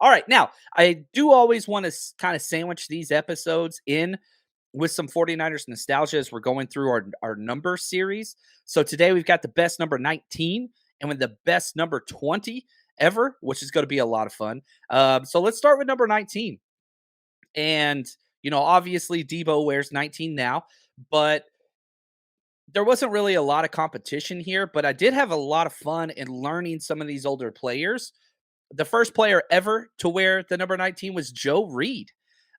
All right. Now, I do always want to kind of sandwich these episodes in with some 49ers nostalgia as we're going through our number series. So today we've got the best number 19 and with the best number 20 ever, which is going to be a lot of fun. So let's start with number 19. And, obviously Deebo wears 19 now, but there wasn't really a lot of competition here, but I did have a lot of fun in learning some of these older players. The first player ever to wear the number 19 was Joe Reed.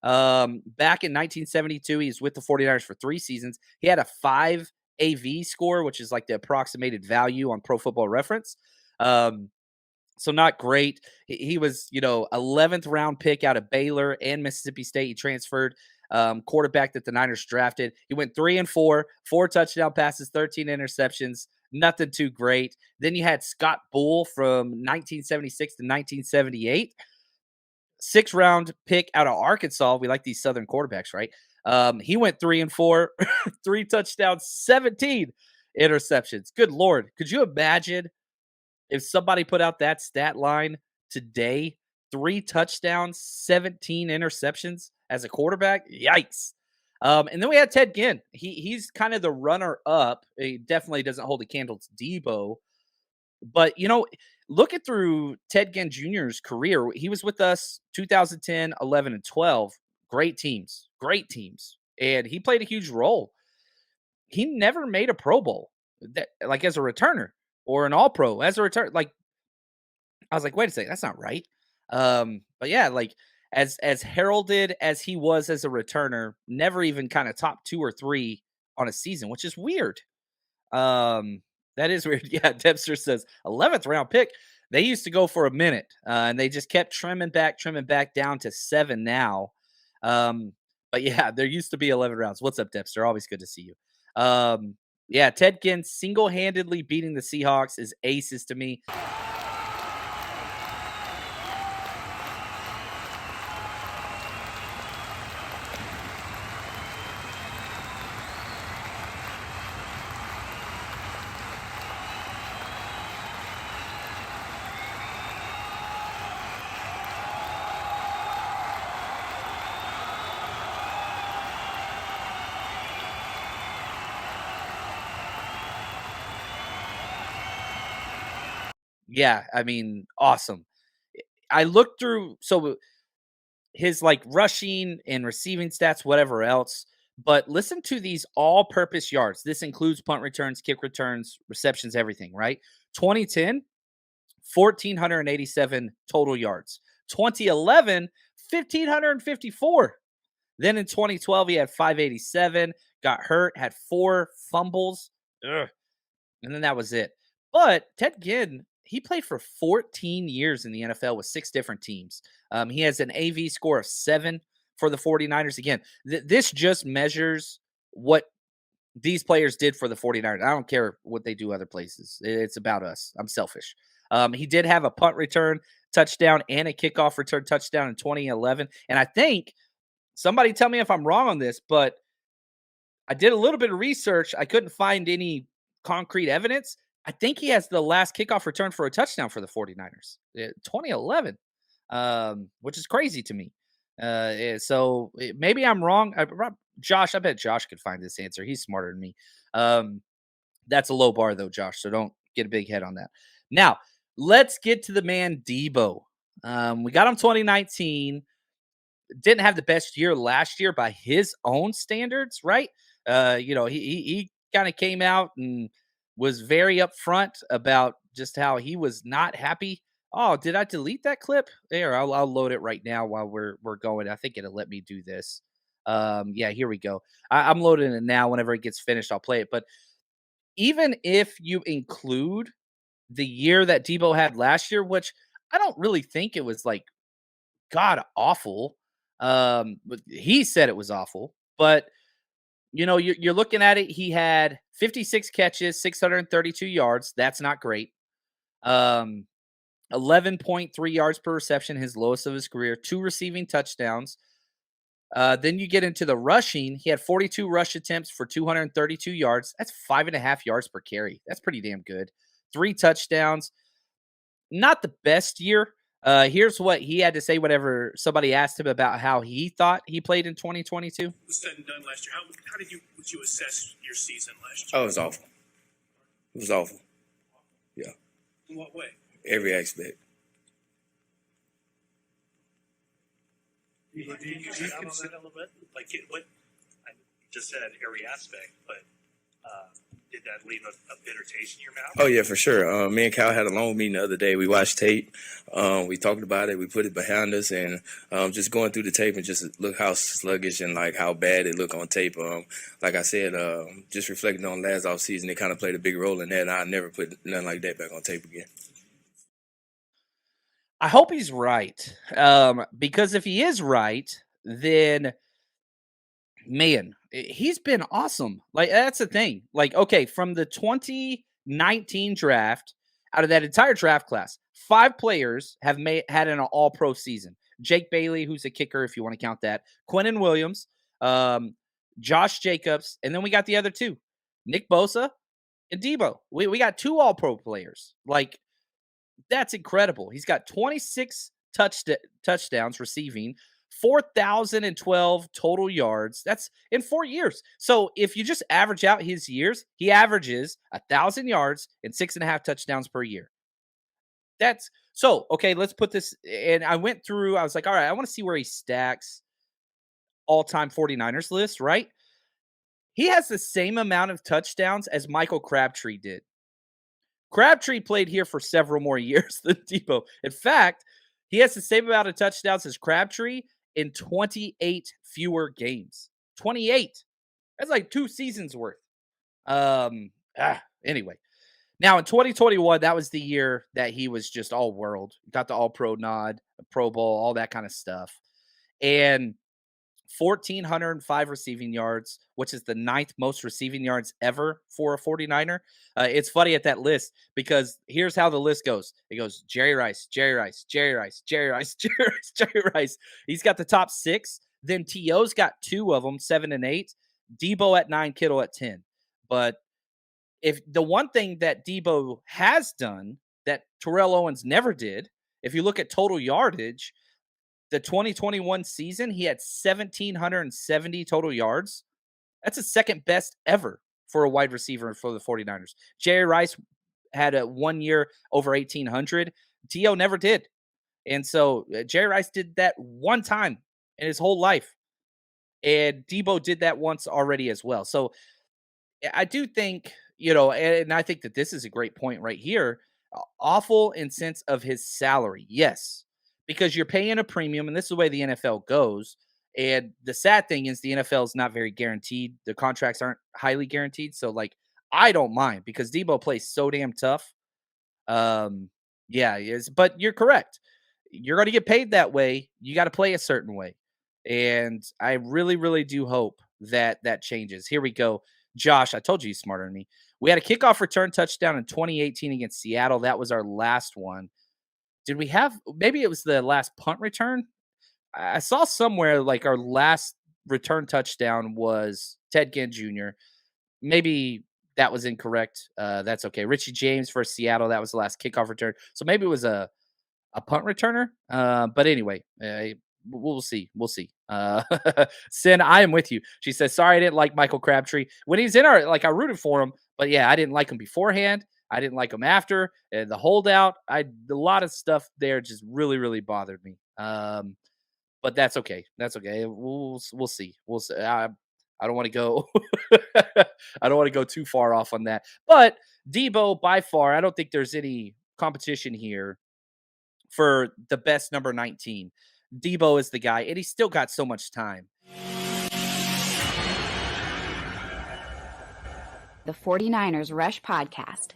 Back in 1972, he was with the 49ers for 3 seasons. He had a 5 AV score, which is like the approximated value on Pro Football Reference. So not great. He was, 11th round pick out of Baylor and Mississippi State. He transferred, quarterback that the Niners drafted. He went 3-4, 4 touchdown passes, 13 interceptions. Nothing too great. Then you had Scott Bull from 1976 to 1978. 6th round pick out of Arkansas. We like these Southern quarterbacks, right? He went 3-4, 3 touchdowns, 17 interceptions. Good Lord. Could you imagine if somebody put out that stat line today? 3 touchdowns, 17 interceptions as a quarterback? Yikes. And then we had Ted Ginn. He's kind of the runner up. He definitely doesn't hold a candle to Deebo. But, looking through Ted Ginn Jr.'s career, he was with us 2010, 11, and 12. Great teams. Great teams. And he played a huge role. He never made a Pro Bowl, like as a returner or an All Pro as a return. Like, I was like, wait a second, that's not right. But yeah, like as heralded as he was as a returner, never even kind of top 2 or 3 on a season, which is weird. That is weird. Yeah, Debster says 11th round pick. They used to go for a minute, and they just kept trimming back down to 7 now. But yeah, there used to be 11 rounds. What's up, Debster? Always good to see you. Yeah, Ted Ginn single-handedly beating the Seahawks is aces to me. Yeah, I mean, awesome. I looked through his like rushing and receiving stats, whatever else. But listen to these all-purpose yards. This includes punt returns, kick returns, receptions, everything, right? 2010, 1,487 total yards. 2011, 1,554. Then in 2012, he had 587, got hurt, had 4 fumbles. Ugh. And then that was it. But Ted Ginn, he played for 14 years in the NFL with 6 different teams. He has an AV score of 7 for the 49ers. Again, this just measures what these players did for the 49ers. I don't care what they do other places. It's about us. I'm selfish. He did have a punt return touchdown and a kickoff return touchdown in 2011. And I think, somebody tell me if I'm wrong on this, but I did a little bit of research. I couldn't find any concrete evidence. I think he has the last kickoff return for a touchdown for the 49ers, 2011, which is crazy to me. So maybe I'm wrong. Josh, I bet Josh could find this answer. He's smarter than me. That's a low bar, though, Josh, so don't get a big head on that. Now, let's get to the man Deebo. We got him 2019. Didn't have the best year last year by his own standards, right? He kind of came out and was very upfront about just how he was not happy. Oh, did I delete that clip? There, I'll load it right now while we're going. I think it'll let me do this. Yeah, here we go. I'm loading it now. Whenever it gets finished, I'll play it. But even if you include the year that Deebo had last year, which I don't really think it was like god awful. But he said it was awful, but you're looking at it. He had 56 catches, 632 yards. That's not great. 11.3 yards per reception, his lowest of his career. 2 receiving touchdowns. Then you get into the rushing. He had 42 rush attempts for 232 yards. That's 5.5 yards per carry. That's pretty damn good. 3 touchdowns. Not the best year. Here's what he had to say whenever somebody asked him about how he thought he played in 2022. It was said and done last year. How would you assess your season last year? Oh, it was awful. It was awful. Yeah. In what way? Every aspect. You consider a little bit? Like what? I just said every aspect, but did that leave a bitter taste in your mouth? Oh, yeah, for sure. Me and Kyle had a long meeting the other day. We watched tape. We talked about it. We put it behind us, and just going through the tape and just look how sluggish and like how bad it looked on tape. Like I said, just reflecting on last offseason, it kind of played a big role in that. And I never put nothing like that back on tape again. I hope he's right. Because if he is right, then man, he's been awesome. Like, that's the thing. Like, okay, from the 2019 draft, out of that entire draft class, 5 players have had an all-pro season. Jake Bailey, who's a kicker, if you want to count that. Quinnen Williams, Josh Jacobs, and then we got the other 2, Nick Bosa and Deebo. We got 2 all-pro players. Like, that's incredible. He's got 26 touchdowns receiving, 4,012 total yards. That's in 4 years. So if you just average out his years, he averages 1,000 yards and 6.5 touchdowns per year. That's so okay. Let's put this. And I went through, I was like, all right, I want to see where he stacks all-time 49ers list, right? He has the same amount of touchdowns as Michael Crabtree did. Crabtree played here for several more years than Deebo. In fact, he has the same amount of touchdowns as Crabtree in 28 fewer games. 28. That's like 2 seasons worth. Anyway. Now in 2021, that was the year that he was just all world. Got the all-pro nod, Pro Bowl, all that kind of stuff. And 1,405 receiving yards, which is the 9th most receiving yards ever for a 49er. It's funny at that list because here's how the list goes. It goes Jerry Rice, Jerry Rice, Jerry Rice, Jerry Rice, Jerry Rice, Jerry Rice. He's got the top 6. Then T.O.'s got 2 of them, 7 and 8. Deebo at 9, Kittle at 10. But if the one thing that Deebo has done that Terrell Owens never did, if you look at total yardage, the 2021 season, he had 1,770 total yards. That's the second best ever for a wide receiver for the 49ers. Jerry Rice had a 1 year over 1,800. T.O. never did. And so Jerry Rice did that one time in his whole life. And Deebo did that once already as well. So I do think, and I think that this is a great point right here. Awful in sense of his salary. Yes. Because you're paying a premium, and this is the way the NFL goes. And the sad thing is the NFL is not very guaranteed. The contracts aren't highly guaranteed. So, like, I don't mind because Deebo plays so damn tough. Yeah, but you're correct. You're going to get paid that way. You got to play a certain way. And I really, really do hope that that changes. Here we go. Josh, I told you he's smarter than me. We had a kickoff return touchdown in 2018 against Seattle. That was our last one. Did we have, maybe it was the last punt return? I saw somewhere like our last return touchdown was Ted Ginn Jr. Maybe that was incorrect. That's okay. Richie James for Seattle. That was the last kickoff return. So maybe it was a punt returner. But anyway, we'll see. We'll see. Sin, I am with you. She says, sorry, I didn't like Michael Crabtree. When he's in I rooted for him. But yeah, I didn't like him beforehand. I didn't like him after the holdout. A lot of stuff there just really, really bothered me. But that's okay. That's okay. We'll see. We'll see. I don't want to go. I don't want to go too far off on that. But Deebo, by far, I don't think there's any competition here for the best number 19. Deebo is the guy, and he's still got so much time. The 49ers Rush Podcast.